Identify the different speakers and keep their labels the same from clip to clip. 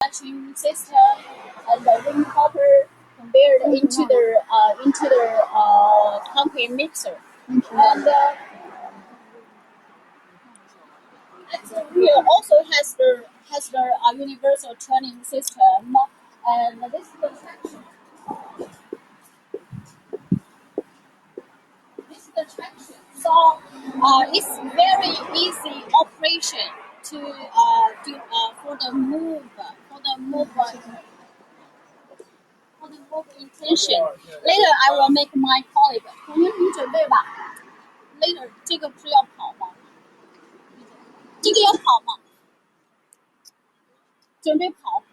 Speaker 1: batching system and the ring copper conveyed into the concrete mixer. And we also has the universal turning system, and this is the traction. This is the traction. So it's very easy operation to for the move intention. Later I will make my colleague. 同学你准备吧。Later 这个不是要跑吗？这个要跑吗？准备跑。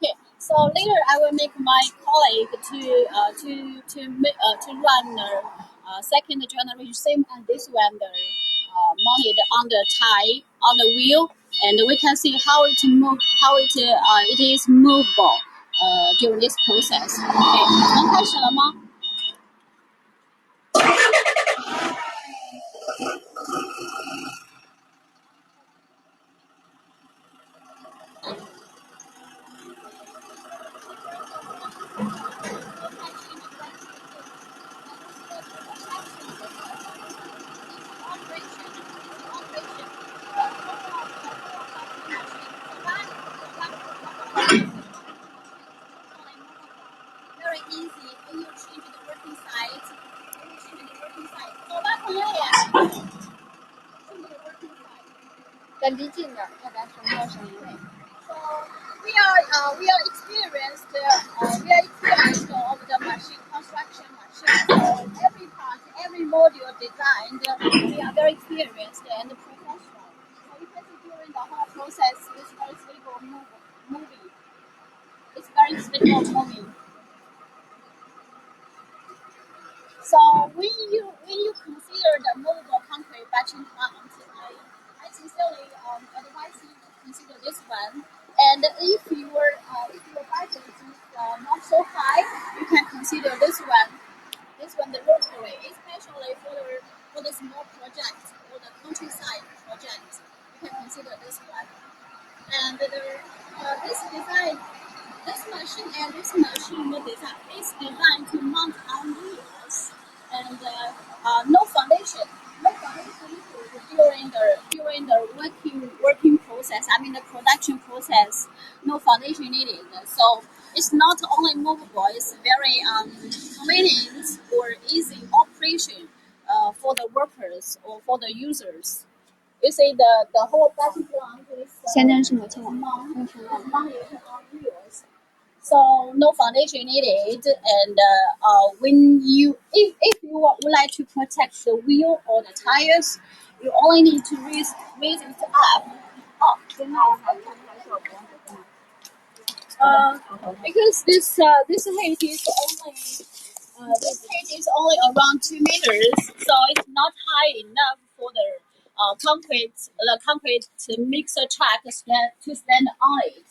Speaker 1: Okay, so later I will make my colleague to run the second generation same as this one, the mounted on the tie on the wheel, and we can see how it is movable during this process. Okay, 能开始了吗？Very easy when you change the working side.走吧，朋友也。change the working side.
Speaker 2: 跟离近点，要不然声音要声音。
Speaker 1: So we are experienced of the machine construction machine. So every part, every module designed, we are very experienced and professional. So you can see during the whole process, it's very stable moving. It's very stable moving. So when you consider the movable concrete batching plant, I sincerely advise you to consider this one. And if your budget is not so high, you can consider this one. This one, the rotary, especially for the small project or the countryside project, you can consider this one. And this design, this machine and this machine design is designed to mount on wheels, and no foundation during the working process. I mean the production process, no foundation needed. So it's not only movable; it's very convenient or easy operation for the workers or for the users. You see the whole batching plant is mounted on wheels. So no foundation needed, and when if you would like to protect the wheel or the tires, you only need to raise it up. Because this height is only around 2 meters, so it's not high enough for the concrete mixer track to stand on it.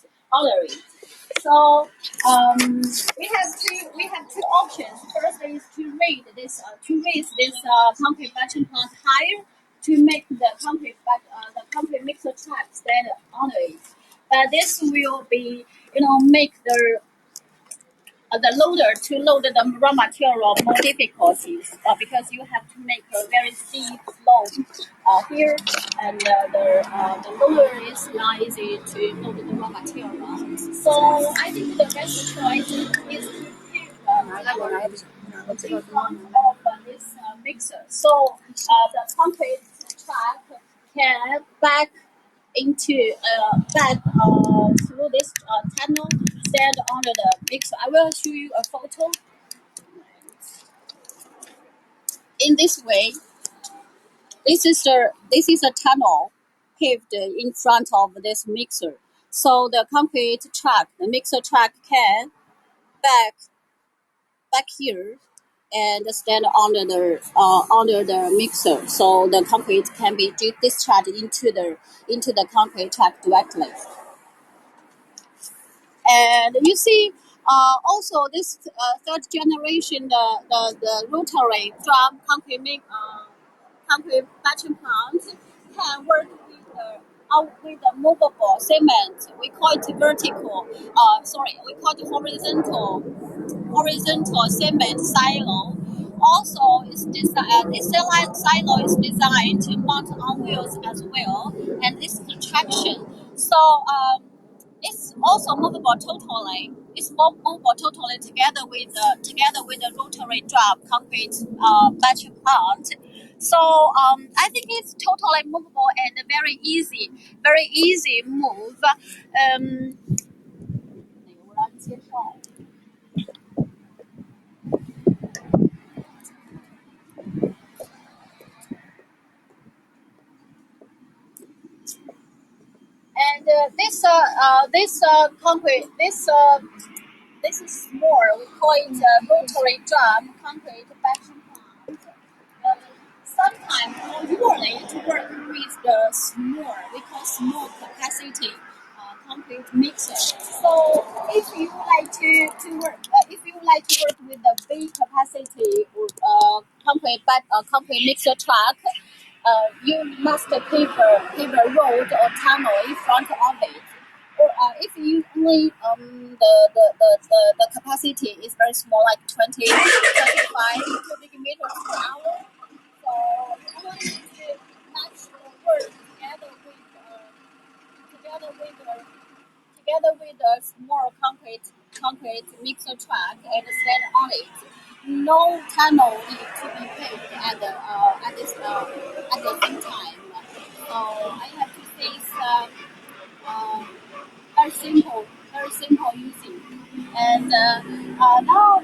Speaker 1: So we have two options. First is to raise this concrete batching plant higher to make the concrete mixer track stand on it. But this will be make the loader to load the raw material more difficulties because you have to make a very steep slope here, and the loader is not easy to load the raw material. So I think the best choice is to keep in front of this mixer. So the concrete track can back through this tunnel, stand under the mixer. I will show you a photo. In this way, this is a tunnel paved in front of this mixer. So the mixer track can back here and stand under the mixer. So the concrete can be discharged into the concrete track directly. And you see, also this third generation, the rotary concrete batching plant can work with with a movable cement. We call it vertical. We call it horizontal cement silo. Also, this silo is designed to mount on wheels as well, and this is the traction. So it's also movable totally. It's movable totally together with the rotary drum concrete batch plant. So I think it's totally movable and very easy move. Um, and concrete this is small. We call it rotary drum concrete batch plant. Uh, Sometimes, or usually, to work with the small, we call small capacity concrete mixer. So if you like to work with the big capacity concrete mixer truck, you must keep a road or tunnel in front of it. Or if you only the capacity is very small, like 25 cubic meters per hour. So you only need to match the work together with the together with a small concrete mixer truck and stand on it. No tunnel need to be paved at the same time. So I have to say it's uh, very simple using. And now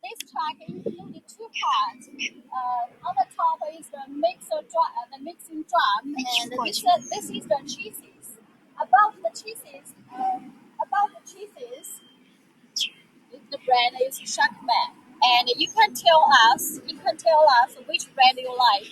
Speaker 1: this track included two parts. On the top is the mixing drum, and this is the cheeses. Above the cheeses, above the cheeses, the brand is Sharkman, and you can tell us which brand you like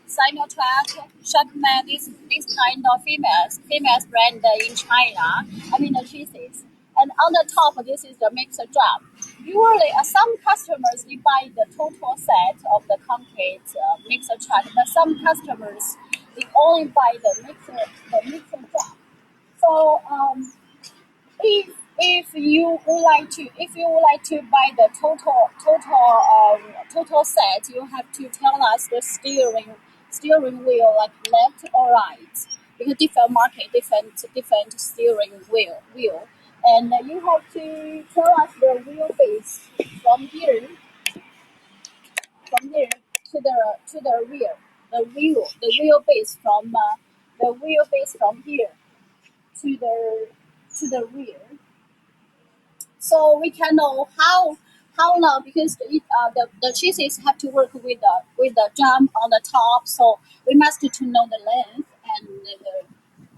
Speaker 1: Sinotrack, Sharkman, this kind of famous brand in China. I mean the cheeses. And on the top, this is the mixer drum. Usually, some customers they buy the total set of the concrete mixer truck, but some customers they only buy the mixer drum. So if you would like to buy the total set, you have to tell us the steering wheel like left or right, because different market different steering wheel, and you have to tell us the wheelbase from here to the rear, the wheelbase from here to the rear, so we can know how long, because the cheeses have to work with the drum on the top, so we must to know the length and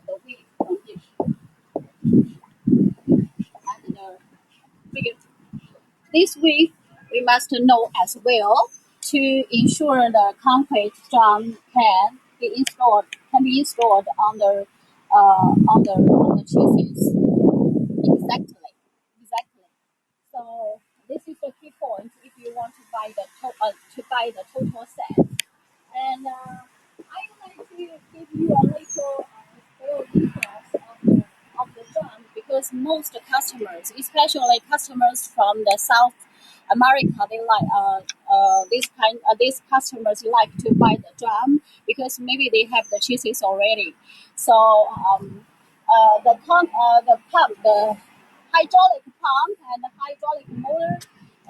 Speaker 1: the width from here and the width. This width we must know as well to ensure the concrete drum can be installed on the cheeses exactly. So this is the key point if you want to buy the total set. And I would like to give you a little details of the drum, because most customers, especially customers from the South America, they like these customers like to buy the drum because maybe they have the cheeses already. So the pump, the hydraulic pump and the hydraulic motor,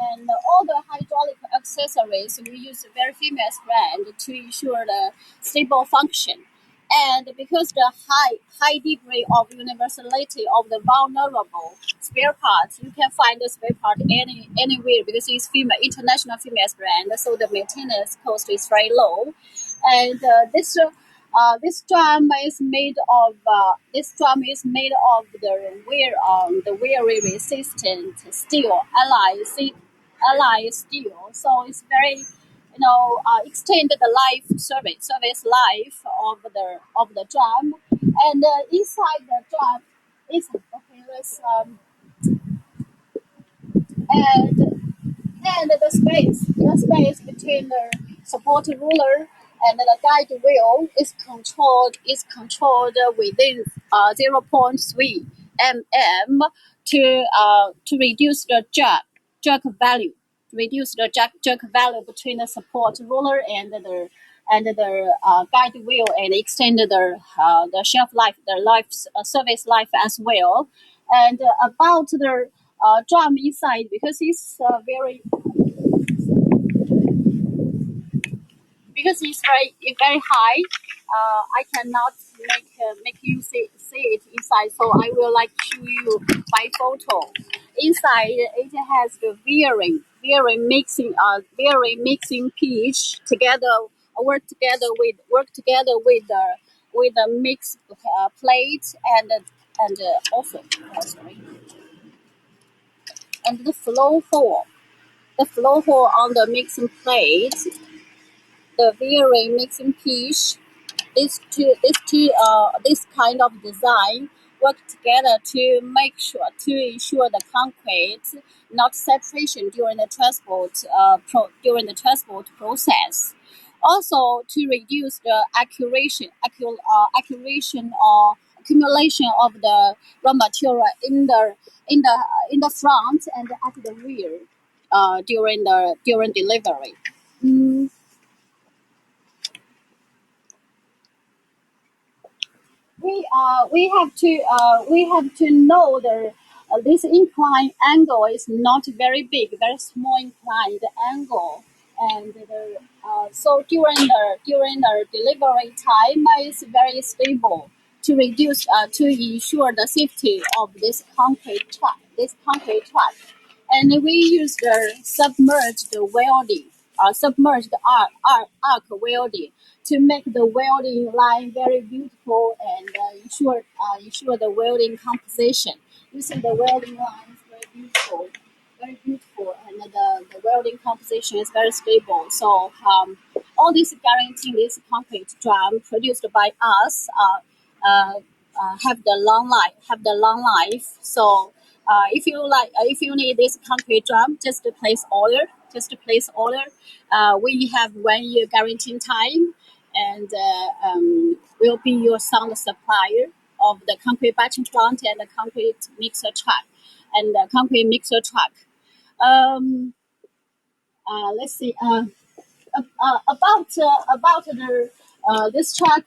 Speaker 1: and all the hydraulic accessories. We use a very famous brand to ensure the stable function. And because the high degree of universality of the vulnerable spare parts, you can find the spare part anywhere because it's international famous brand, so the maintenance cost is very low. And this drum is made of the very resistant steel alloy steel. So it's very extend the service life of the drum. And inside the drum is okay. And and the space between the support ruler and the guide wheel is controlled within zero point 0.3 mm to reduce the jerk value. Reduce the jerk value between the support ruler and the guide wheel, and extend the shelf life, the service life as well. And about the drum inside, because it's very high. I cannot make you see it inside, so I will like show you by photo. Inside, it has the varying mixing pitch together. Work together with the mix plate and also sorry, and the flow hole. The flow hole on the mixing plate, the varying mixing pitch. This kind of design work together to ensure the concrete not separation during the transport process. Also to reduce the accuracy or accumulation of the raw material in the front and at the rear during delivery. Mm, we have to know the this incline angle is not very big, very small inclined angle, and so during the delivery time is very stable to ensure the safety of this concrete truck. And we use the submerged arc welding to make the welding line very beautiful and ensure the welding composition. Using the welding line is very beautiful, and the welding composition is very stable. So all this guaranteeing this concrete drum produced by us have the long life. So if you need this concrete drum, just place order. We have 1 year guarantee time, and will be your sound supplier of the concrete batching plant and the concrete mixer truck Um, let's see. About the this truck.